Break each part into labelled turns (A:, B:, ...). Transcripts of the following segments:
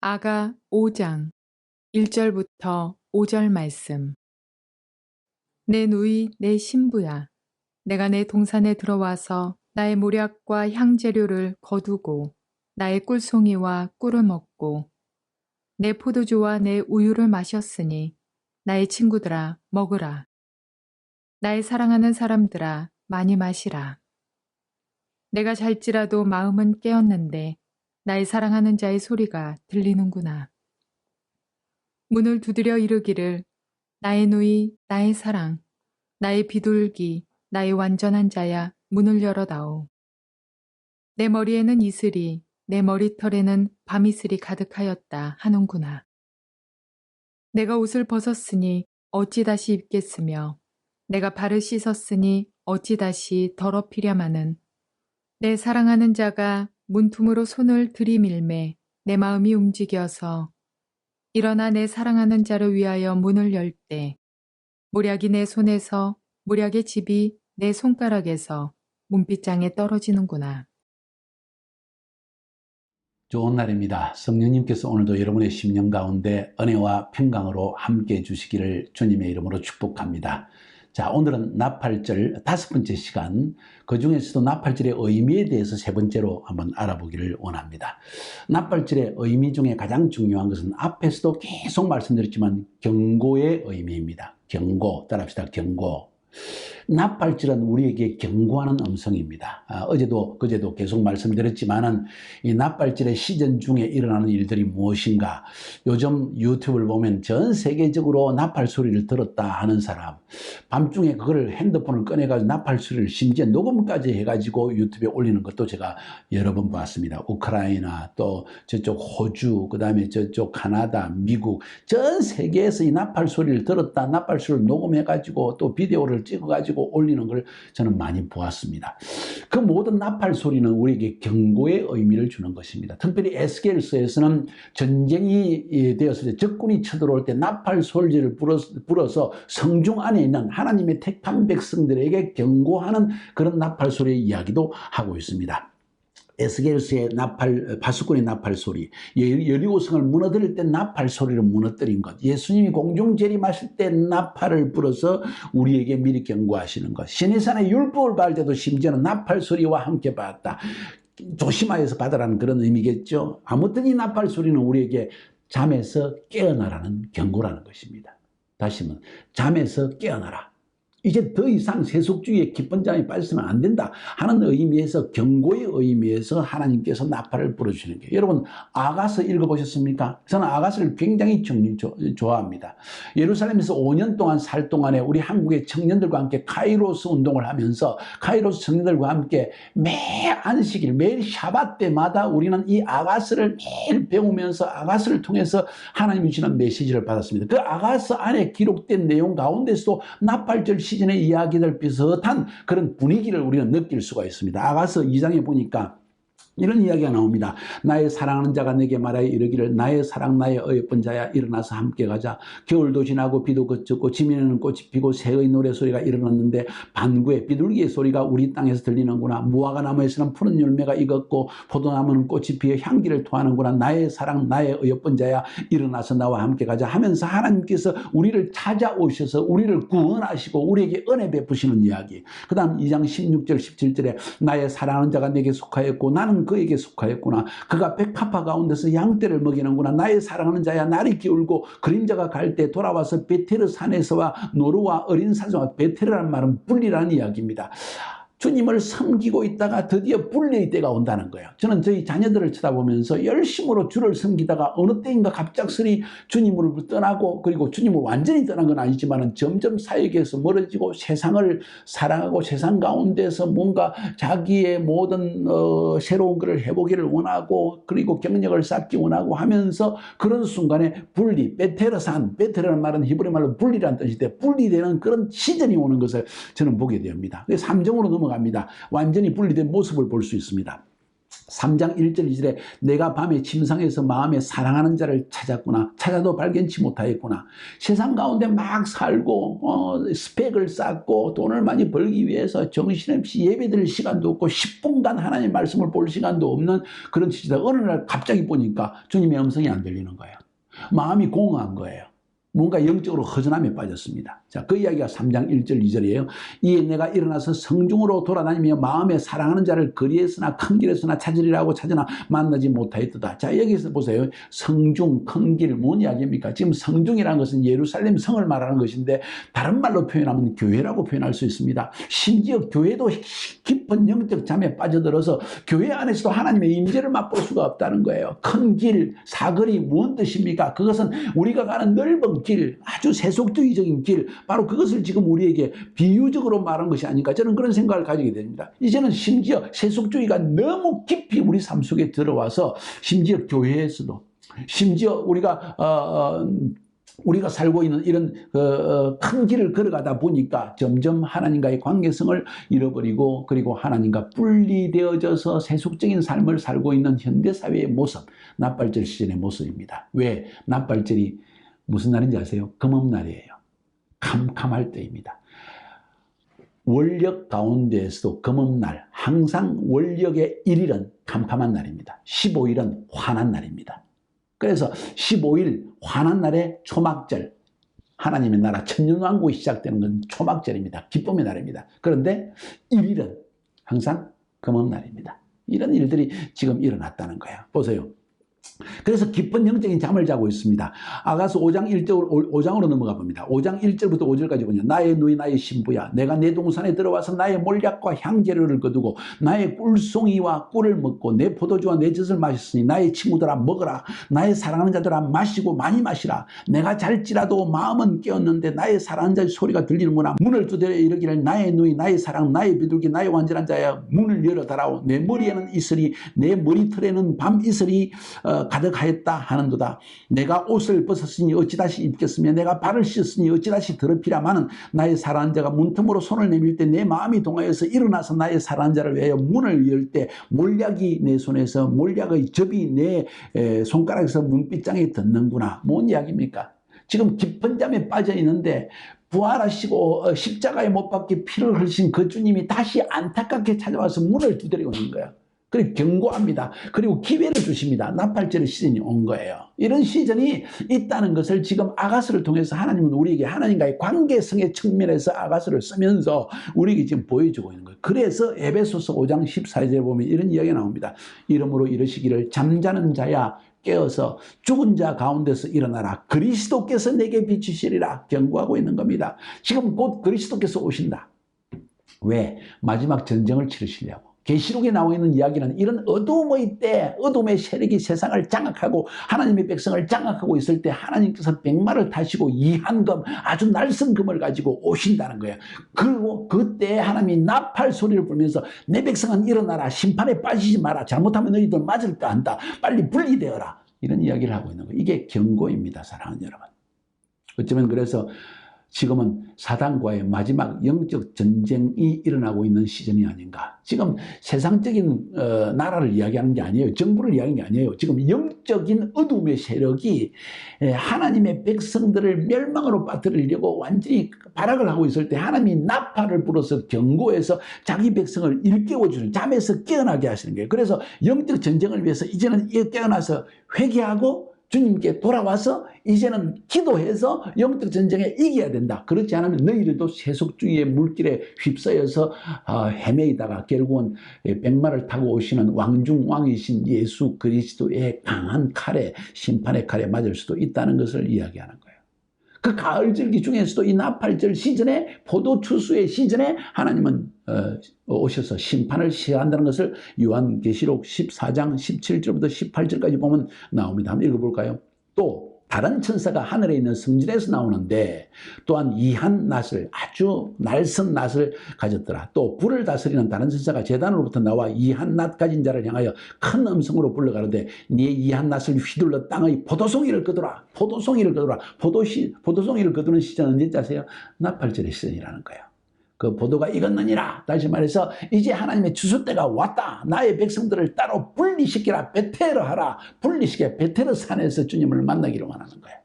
A: 아가 5장 1절부터 5절 말씀. 내 누이 내 신부야, 내가 내 동산에 들어와서 나의 모략과 향재료를 거두고 나의 꿀송이와 꿀을 먹고 내 포도주와 내 우유를 마셨으니 나의 친구들아 먹으라. 나의 사랑하는 사람들아 많이 마시라. 내가 잘지라도 마음은 깨었는데 나의 사랑하는 자의 소리가 들리는구나. 문을 두드려 이르기를 나의 누이 나의 사랑 나의 비둘기 나의 완전한 자야 문을 열어다오. 내 머리에는 이슬이 내 머리털에는 밤이슬이 가득하였다 하는구나. 내가 옷을 벗었으니 어찌 다시 입겠으며 내가 발을 씻었으니 어찌 다시 더럽히랴마는 내 사랑하는 자가 문틈으로 손을 들이밀매 내 마음이 움직여서 일어나 내 사랑하는 자를 위하여 문을 열 때 모략이 내 손에서 모략의 집이 내 손가락에서 문빗장에 떨어지는구나.
B: 좋은 날입니다. 성령님께서 오늘도 여러분의 심령 가운데 은혜와 평강으로 함께 해주시기를 주님의 이름으로 축복합니다. 자, 오늘은 나팔절 5번째 시간, 그 중에서도 나팔절의 의미에 대해서 3번째로 한번 알아보기를 원합니다. 나팔절의 의미 중에 가장 중요한 것은 앞에서도 계속 말씀드렸지만 경고의 의미입니다. 경고, 따라합시다. 경고. 나팔절은 우리에게 경고하는 음성입니다. 어제도 그제도 계속 말씀드렸지만은 이 나팔절의 시즌 중에 일어나는 일들이 무엇인가? 요즘 유튜브를 보면 전 세계적으로 나팔 소리를 들었다 하는 사람, 밤중에 그걸 핸드폰을 꺼내가지고 나팔 소리를 심지어 녹음까지 해가지고 유튜브에 올리는 것도 제가 여러 번 봤습니다. 우크라이나, 또 저쪽 호주, 그 다음에 저쪽 카나다, 미국, 전 세계에서 이 나팔 소리를 들었다, 나팔 소리를 녹음해가지고 또 비디오를 찍어가지고 올리는 걸 저는 많이 보았습니다. 그 모든 나팔 소리는 우리에게 경고의 의미를 주는 것입니다. 특별히 에스겔서에서는 전쟁이 되었을 때, 적군이 쳐들어올 때 나팔 소리를 불어서 성중 안에 있는 하나님의 택한 백성들에게 경고하는 그런 나팔 소리의 이야기도 하고 있습니다. 에스겔서의 나팔, 바수꾼의 나팔 소리, 여리고성을 무너뜨릴 때 나팔 소리를 무너뜨린 것, 예수님이 공중 재림하실 때 나팔을 불어서 우리에게 미리 경고하시는 것, 시내산의 율법을 받을 때도 심지어는 나팔 소리와 함께 받았다. 조심하여서 받으라는 그런 의미겠죠. 아무튼 이 나팔 소리는 우리에게 잠에서 깨어나라는 경고라는 것입니다. 다시 한번, 잠에서 깨어나라. 이제 더 이상 세속주의의 깊은 잠에 빠져서는 안 된다 하는 의미에서, 경고의 의미에서 하나님께서 나팔을 불어주시는 거예요. 여러분, 아가서 읽어보셨습니까? 저는 아가서를 굉장히 좋아합니다. 예루살렘에서 5년 동안 살 동안에 우리 한국의 청년들과 함께 카이로스 운동을 하면서 카이로스 청년들과 함께 매일 안식일, 매일 샤밧 때마다 우리는 이 아가서를 매일 배우면서 아가서를 통해서 하나님이 주시는 메시지를 받았습니다. 그 아가서 안에 기록된 내용 가운데서도 나팔절 시즌의 이야기들 비슷한 그런 분위기를 우리는 느낄 수가 있습니다. 아가서 2장에 보니까 이런 이야기가 나옵니다. 나의 사랑하는 자가 내게 말하여 이르기를 나의 사랑 나의 어여쁜 자야 일어나서 함께 가자. 겨울도 지나고 비도 그쳤고 지면에는 꽃이 피고 새의 노래소리가 일어났는데 반구의 비둘기의 소리가 우리 땅에서 들리는구나. 무화과 나무에서는 푸른 열매가 익었고 포도나무는 꽃이 피어 향기를 토하는구나. 나의 사랑 나의 어여쁜 자야 일어나서 나와 함께 가자 하면서 하나님께서 우리를 찾아오셔서 우리를 구원하시고 우리에게 은혜 베푸시는 이야기. 그 다음 2장 16절 17절에 나의 사랑하는 자가 내게 속하였고 나는 그에게 속하였구나. 그가 백합화 가운데서 양떼를 먹이는구나. 나의 사랑하는 자야 날이 기울고 그림자가 갈 때 돌아와서 베테르 산에서와 노루와 어린 사자와, 베테르라는 말은 분리라는 이야기입니다. 주님을 섬기고 있다가 드디어 분리의 때가 온다는 거예요. 저는 저희 자녀들을 쳐다보면서 열심으로 주를 섬기다가 어느 때인가 갑작스레 주님을 떠나고, 그리고 주님을 완전히 떠난 건 아니지만 점점 사역에서 멀어지고 세상을 사랑하고 세상 가운데서 뭔가 자기의 모든 새로운 것을 해보기를 원하고 그리고 경력을 쌓기 원하고 하면서 그런 순간에 분리, 베테르산, 베테르라는 말은 히브리 말로 분리라는 뜻인데 분리되는 그런 시즌이 오는 것을 저는 보게 됩니다. 3정으로 넘어갑니다. 완전히 분리된 모습을 볼 수 있습니다. 3장 1절 2절에 내가 밤에 침상에서 마음에 사랑하는 자를 찾았구나. 찾아도 발견치 못하였구나. 세상 가운데 막 살고 스펙을 쌓고 돈을 많이 벌기 위해서 정신없이 예배드릴 시간도 없고 10분간 하나님의 말씀을 볼 시간도 없는 그런 시기다. 어느 날 갑자기 보니까 주님의 음성이 안 들리는 거예요. 마음이 공허한 거예요. 뭔가 영적으로 허전함에 빠졌습니다. 자, 그 이야기가 3장 1절 2절이에요. 이에 내가 일어나서 성중으로 돌아다니며 마음에 사랑하는 자를 거리에서나 큰 길에서나 찾으리라고 찾으나 만나지 못하였도다. 자, 여기서 보세요. 성중, 큰 길, 뭔 이야기입니까? 지금 성중이라는 것은 예루살렘 성을 말하는 것인데 다른 말로 표현하면 교회라고 표현할 수 있습니다. 심지어 교회도 깊은 영적 잠에 빠져들어서 교회 안에서도 하나님의 임재를 맛볼 수가 없다는 거예요. 큰 길, 사거리, 무슨 뜻입니까? 그것은 우리가 가는 넓은 길, 아주 세속주의적인 길, 바로 그것을 지금 우리에게 비유적으로 말한 것이 아닌가, 저는 그런 생각을 가지게 됩니다. 이제는 심지어 세속주의가 너무 깊이 우리 삶 속에 들어와서 심지어 교회에서도, 심지어 우리가 살고 있는 이런 큰 길을 걸어가다 보니까 점점 하나님과의 관계성을 잃어버리고, 그리고 하나님과 분리되어져서 세속적인 삶을 살고 있는 현대사회의 모습, 납발절 시즌의 모습입니다. 왜? 납발절이 무슨 날인지 아세요? 금음날이에요. 캄캄할 때입니다. 원력 가운데에서도 금음날, 항상 원력의 1일은 캄캄한 날입니다. 15일은 환한 날입니다. 그래서 15일 환한 날에 초막절, 하나님의 나라 천년왕국이 시작되는 건 초막절입니다. 기쁨의 날입니다. 그런데 1일은 항상 금음날입니다. 이런 일들이 지금 일어났다는 거예요. 보세요. 그래서 깊은 영적인 잠을 자고 있습니다. 아가서 5장으로 넘어가 봅니다. 5장 1절부터 5절까지 보면 나의 누이 나의 신부야, 내가 내 동산에 들어와서 나의 몰약과 향재료를 거두고 나의 꿀송이와 꿀을 먹고 내 포도주와 내 젖을 마셨으니 나의 친구들아 먹어라. 나의 사랑하는 자들아 마시고 많이 마시라. 내가 잘지라도 마음은 깨었는데 나의 사랑하는 자의 소리가 들리는구나. 문을 두드려 이르기를 나의 누이 나의 사랑 나의 비둘기 나의 완전한 자야, 문을 열어다라오. 내 머리에는 이슬이 내 머리털에는 밤 이슬이 가득하였다 하는도다. 내가 옷을 벗었으니 어찌 다시 입겠으며 내가 발을 씻었으니 어찌 다시 더럽히라마는 나의 사랑하는 자가 문틈으로 손을 내밀 때 내 마음이 동하여서 일어나서 나의 사랑하는 자를 위하여 문을 열 때 몰약이 내 손에서, 몰약의 접이 내 손가락에서 문빗장에 듣는구나. 뭔 이야기입니까? 지금 깊은 잠에 빠져 있는데 부활하시고 십자가에 못 박혀 피를 흘리신 그 주님이 다시 안타깝게 찾아와서 문을 두드리고 있는 거예요. 그리고 경고합니다. 그리고 기회를 주십니다. 나팔절의 시즌이 온 거예요. 이런 시즌이 있다는 것을 지금 아가스를 통해서 하나님은 우리에게 하나님과의 관계성의 측면에서 아가스를 쓰면서 우리에게 지금 보여주고 있는 거예요. 그래서 에베소서 5장 14절에 보면 이런 이야기가 나옵니다. 이러므로 이르시기를 잠자는 자야 깨어서 죽은 자 가운데서 일어나라. 그리스도께서 내게 비추시리라 경고하고 있는 겁니다. 지금 곧 그리스도께서 오신다. 왜? 마지막 전쟁을 치르시려고. 계시록에 나와 있는 이야기는 이런 어둠의 때, 어둠의 세력이 세상을 장악하고 하나님의 백성을 장악하고 있을 때 하나님께서 백마를 타시고 이한금, 아주 날선 금을 가지고 오신다는 거예요. 그리고 그때 하나님이 나팔 소리를 불면서 내 백성은 일어나라. 심판에 빠지지 마라. 잘못하면 너희들 맞을까 한다. 빨리 분리되어라. 이런 이야기를 하고 있는 거예요. 이게 경고입니다. 사랑하는 여러분. 어쩌면 그래서 지금은 사단과의 마지막 영적 전쟁이 일어나고 있는 시즌이 아닌가. 지금 세상적인 나라를 이야기하는 게 아니에요. 정부를 이야기하는 게 아니에요. 지금 영적인 어둠의 세력이 하나님의 백성들을 멸망으로 빠뜨리려고 완전히 발악을 하고 있을 때 하나님이 나팔을 불어서 경고해서 자기 백성을 일깨워주는, 잠에서 깨어나게 하시는 거예요. 그래서 영적 전쟁을 위해서 이제는 깨어나서 회개하고 주님께 돌아와서 이제는 기도해서 영적 전쟁에 이겨야 된다. 그렇지 않으면 너희들도 세속주의의 물길에 휩싸여서 헤매이다가 결국은 백마를 타고 오시는 왕중왕이신 예수 그리스도의 강한 칼에, 심판의 칼에 맞을 수도 있다는 것을 이야기하는 거예요. 그 가을절기 중에서도 이 나팔절 시즌에, 포도추수의 시즌에 하나님은 오셔서 심판을 시행한다는 것을 요한계시록 14장 17절부터 18절까지 보면 나옵니다. 한번 읽어볼까요? 또 다른 천사가 하늘에 있는 성전에서 나오는데 또한 이한 낫을, 아주 날선 낫을 가졌더라. 또 불을 다스리는 다른 천사가 제단으로부터 나와 이한 낫 가진 자를 향하여 큰 음성으로 불러가는데 네 이한 낫을 휘둘러 땅의 포도송이를 거두라. 포도송이를 거두라. 포도송이를 거두는 시즌은 언제인지 아세요? 나팔절의 시즌이라는 거예요. 그 보도가 익었느니라. 다시 말해서 이제 하나님의 추수 때가 왔다. 나의 백성들을 따로 분리시키라. 베테르 하라. 분리시켜. 베테르 산에서 주님을 만나기를 원하는 거예요.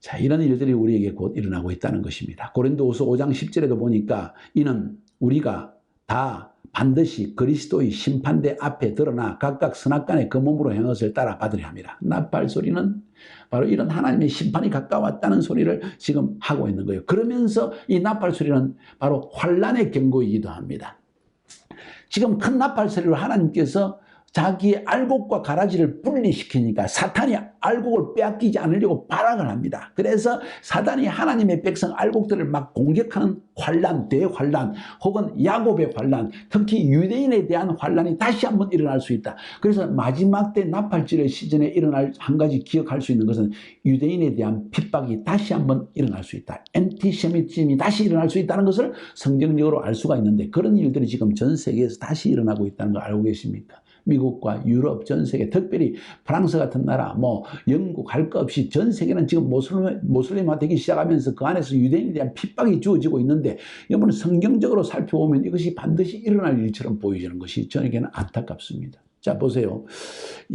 B: 자, 이런 일들이 우리에게 곧 일어나고 있다는 것입니다. 고린도후서 5장 10절에도 보니까 이는 우리가 다 반드시 그리스도의 심판대 앞에 드러나 각각 선악간에 그 몸으로 행한 것을 따라 받으려 함이라. 나팔 소리는 바로 이런 하나님의 심판이 가까웠다는 소리를 지금 하고 있는 거예요. 그러면서 이 나팔 소리는 바로 환란의 경고이기도 합니다. 지금 큰 나팔 소리로 하나님께서 자기의 알곡과 가라지를 분리시키니까 사탄이 알곡을 빼앗기지 않으려고 발악을 합니다. 그래서 사탄이 하나님의 백성 알곡들을 막 공격하는 환란, 대환란 혹은 야곱의 환란, 특히 유대인에 대한 환란이 다시 한번 일어날 수 있다. 그래서 마지막 때 나팔절의 시즌에 일어날 한 가지 기억할 수 있는 것은 유대인에 대한 핍박이 다시 한번 일어날 수 있다. 엔티세미즘이 다시 일어날 수 있다는 것을 성경적으로 알 수가 있는데 그런 일들이 지금 전 세계에서 다시 일어나고 있다는 걸 알고 계십니까? 미국과 유럽 전 세계, 특별히 프랑스 같은 나라, 뭐 영국 할 것 없이 전 세계는 지금 모슬림화 되기 시작하면서 그 안에서 유대인에 대한 핍박이 주어지고 있는데 여러분 성경적으로 살펴보면 이것이 반드시 일어날 일처럼 보이지는 것이 저에게는 안타깝습니다. 자, 보세요.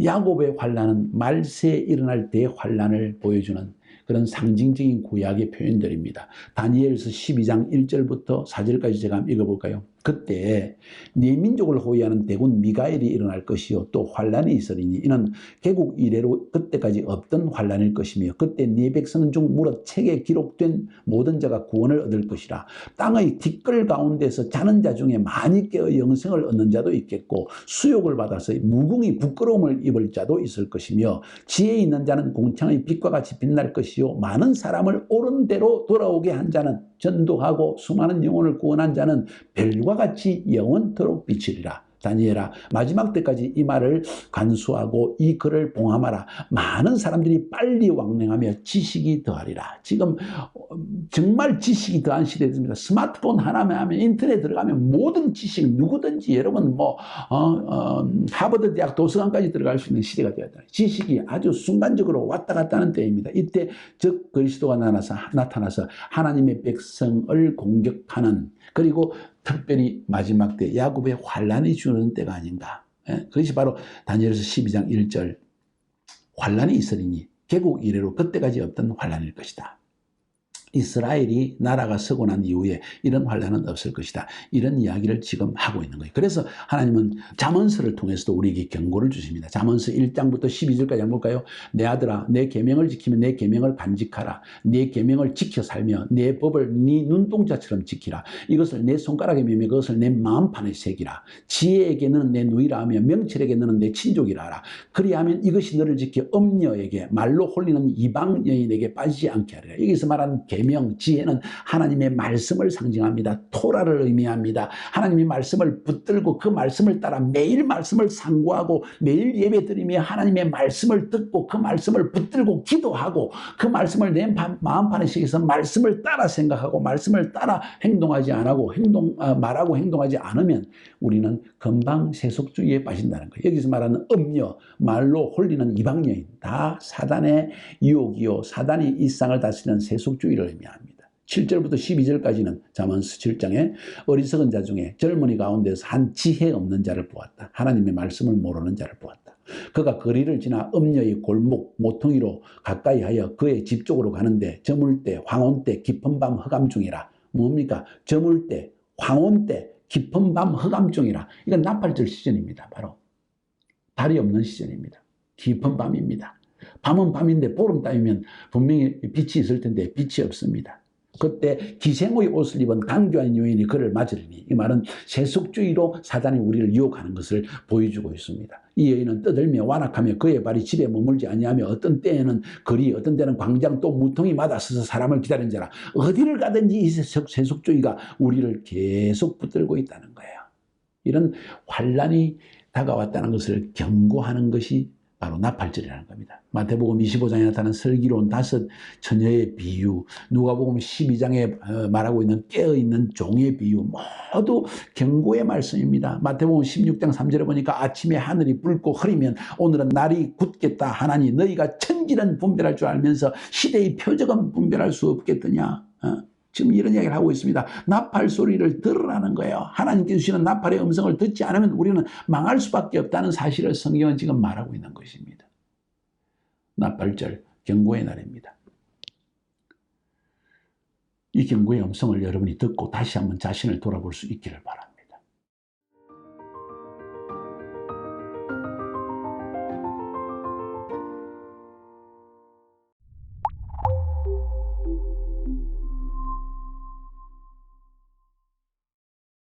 B: 야곱의 환란은 말세에 일어날 때의 환란을 보여주는 그런 상징적인 구약의 표현들입니다. 다니엘서 12장 1절부터 4절까지 제가 한번 읽어볼까요? 그때 네 민족을 호위하는 대군 미가엘이 일어날 것이요 또 환란이 있으리니 이는 개국 이래로 그때까지 없던 환란일 것이며 그때 네 백성 중 무릇 책에 기록된 모든 자가 구원을 얻을 것이라. 땅의 티끌 가운데서 자는 자 중에 많이 깨어 영생을 얻는 자도 있겠고 수욕을 받아서 무궁히 부끄러움을 입을 자도 있을 것이며 지혜 있는 자는 공창의 빛과 같이 빛날 것이요 많은 사람을 옳은 대로 돌아오게 한 자는 전도하고 수많은 영혼을 구원한 자는 별과 같이 영원토록 비치리라. 다니엘아, 마지막 때까지 이 말을 간수하고 이 글을 봉함하라. 많은 사람들이 빨리 왕래하며 지식이 더하리라. 지금 정말 지식이 더한 시대입니다. 스마트폰 하나만 하면 인터넷 들어가면 모든 지식 누구든지 여러분 하버드 대학 도서관까지 들어갈 수 있는 시대가 되었다. 지식이 아주 순간적으로 왔다 갔다 하는 때입니다. 이때 즉 그리스도가 나타나서 하나님의 백성을 공격하는 그리고 특별히 마지막 때 야곱의 환란이 주는 때가 아닌가. 그것이 바로 다니엘서 12장 1절 환란이 있으리니 개국 이래로 그때까지 없던 환란일 것이다. 이스라엘이 나라가 서고 난 이후에 이런 환란은 없을 것이다. 이런 이야기를 지금 하고 있는 거예요. 그래서 하나님은 잠언서를 통해서도 우리에게 경고를 주십니다. 잠언서 1장부터 12절까지 한번 볼까요? 내 아들아 내 계명을 지키면 내 계명을 간직하라. 내 계명을 지켜 살며 내 법을 네 눈동자처럼 지키라. 이것을 내 손가락에 매며 그것을 내 마음판에 새기라. 지혜에게는 내 누이라 하며 명철에게 너는 내 친족이라 하라. 그리하면 이것이 너를 지켜 음녀에게 말로 홀리는 이방 여인에게 빠지지 않게 하리라. 여기서 말하는 계명, 지혜는 하나님의 말씀을 상징합니다. 토라를 의미합니다. 하나님의 말씀을 붙들고 그 말씀을 따라 매일 말씀을 상고하고 매일 예배드리며 하나님의 말씀을 듣고 그 말씀을 붙들고 기도하고 그 말씀을 내 마음판에 새겨서 말씀을 따라 생각하고 말씀을 따라 행동하지 않고 말하고 행동하지 않으면 우리는 금방 세속주의에 빠진다는 거예요. 여기서 말하는 음녀, 말로 홀리는 이방여인 다 사단의 유혹이요 사단이 이 세상을 다스리는 세속주의를 의미합니다. 7절부터 12절까지는 잠언서 7장에 어리석은 자 중에 젊은이 가운데서 한 지혜 없는 자를 보았다. 하나님의 말씀을 모르는 자를 보았다. 그가 거리를 지나 음녀의 골목 모퉁이로 가까이 하여 그의 집 쪽으로 가는데 저물 때 황혼 때 깊은 밤 흑암 중이라. 뭡니까? 저물 때 황혼 때 깊은 밤 흑암 중이라. 이건 나팔절 시즌입니다. 바로 달이 없는 시즌입니다. 깊은 밤입니다. 밤은 밤인데 보름따위면 분명히 빛이 있을 텐데 빛이 없습니다. 그때 기생의 옷을 입은 강교한 여인이 그를 맞으리니 이 말은 세속주의로 사단이 우리를 유혹하는 것을 보여주고 있습니다. 이 여인은 떠들며 완악하며 그의 발이 집에 머물지 아니하며 어떤 때에는 거리 어떤 때는 광장 또 무통이마다 서서 사람을 기다리는 자라. 어디를 가든지 이 세속주의가 우리를 계속 붙들고 있다는 거예요. 이런 환란이 다가왔다는 것을 경고하는 것이 바로 나팔절이라는 겁니다. 마태복음 25장에 나타난 슬기로운 5 처녀의 비유, 누가복음 12장에 말하고 있는 깨어있는 종의 비유 모두 경고의 말씀입니다. 마태복음 16장 3절에 보니까 아침에 하늘이 붉고 흐리면 오늘은 날이 굳겠다 하나니 너희가 천지는 분별할 줄 알면서 시대의 표적은 분별할 수 없겠더냐. 지금 이런 이야기를 하고 있습니다. 나팔 소리를 들으라는 거예요. 하나님께 주시는 나팔의 음성을 듣지 않으면 우리는 망할 수밖에 없다는 사실을 성경은 지금 말하고 있는 것입니다. 나팔절, 경고의 날입니다. 이 경고의 음성을 여러분이 듣고 다시 한번 자신을 돌아볼 수 있기를 바랍니다.